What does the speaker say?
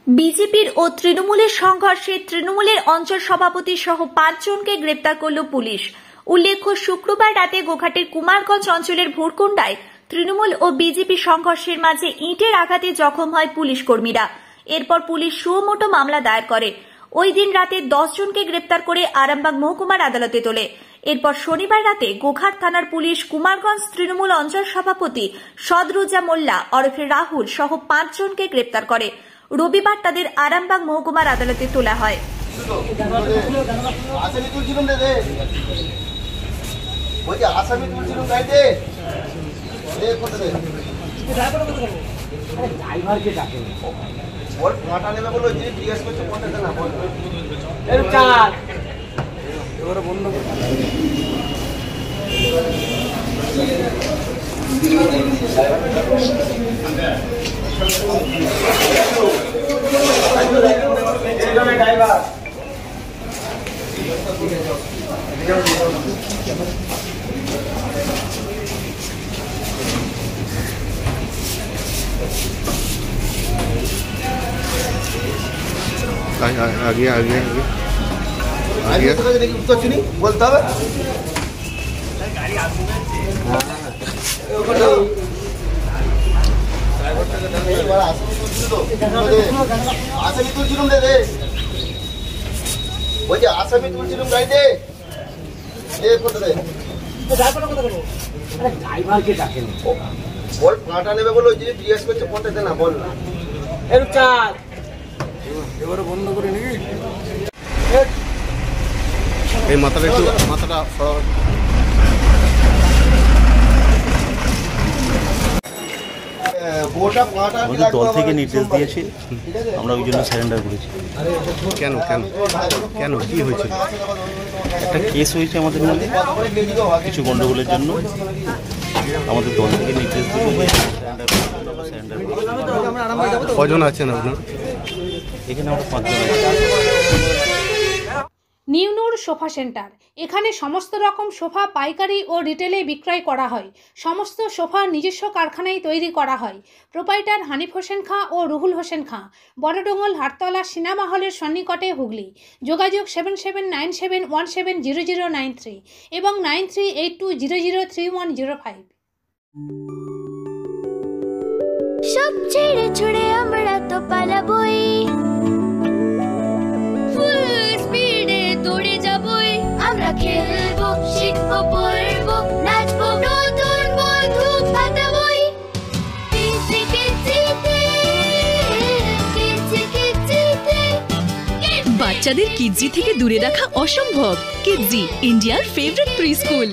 বিজেপির ও তৃণমূলের সংঘর্ষে তৃণমূলের অঞ্চল সভাপতি সহ 5 জনকে গ্রেপ্তার করল পুলিশ। উল্লেখ্য, শুক্রবার রাতে গোঘাটের কুমারগঞ্জ অঞ্চলের ভোরকুন্ডায় তৃণমূল ও বিজেপি সংঘর্ষের মাঝে ইটের আঘাতে জখম হয় পুলিশ কর্মীরা। এরপর পুলিশ সুমোটো মামলা দায়ের করে। ওই দিন রাতে 10 জনকে গ্রেপ্তার করে আরামবাগ মহকুমার আদালতে তোলে। এরপর শনিবার রাতে গোঘাট থানার পুলিশ কুমারগঞ্জ তৃণমূল অঞ্চল সভাপতি সদরুজা মোল্লা ওরফে রাহুল সহ 5 জনকে গ্রেপ্তার করে। রবিবার তাদের আরামবাগ মহকুমার আদালতে তোলা হয়। आगे आगे आगे उत्तर चुनी बोलता है आसामी तुलছিলুম দে দে ওই যে আসামি তুলছিলুম গাই দে দে ফটো দে ড্রাইভার কথা বলো আরে ড্রাইভারকে ডাকেন বল পাটা নেবে বলো যে জিজ্ঞেস করতে ফটো দে না বল না এর চাল এবারে বন্ধ করে নাকি এই মাথাটা আমাদের দল থেকে নির্দেশ দিয়েছে, আমরা ওই জন্য সারেন্ডার করেছি। কেন কেন কেন কি হয়েছিল? একটা কেস হয়েছে আমাদের মধ্যে কিছু গন্ডগোলের জন্য। আমাদের দল থেকে নির্দেশ দিয়েছে সারেন্ডার। কজন আছেন আপনার এখানে? আমরা 5 জন আছি। নিউনুর সোফা সেন্টার, এখানে সমস্ত রকম সোফা পাইকারি ও রিটেলে বিক্রয় করা হয়। সমস্ত সোফা নিজস্ব কারখানায় তৈরি করা হয়। প্রোপাইটার হানিফ হোসেন খাঁ ও রুহুল হোসেন খাঁ, বড়ডোঙ্গল হাটতলা সিনেমা হলের সন্নিকটে, হুগলি। যোগাযোগ 7797170093 এবং 9382003105। সব ছেড়ে ছুড়ে আমরা তো পালাবই, আমরা খেলবো, শিখবো, পড়বো, নাচবো, নতুন বন্ধু পাতাবই। বাচ্চাদের কিডজি থেকে দূরে রাখা অসম্ভব। কিডজি, ইন্ডিয়ার ফেভারিট প্রি স্কুল।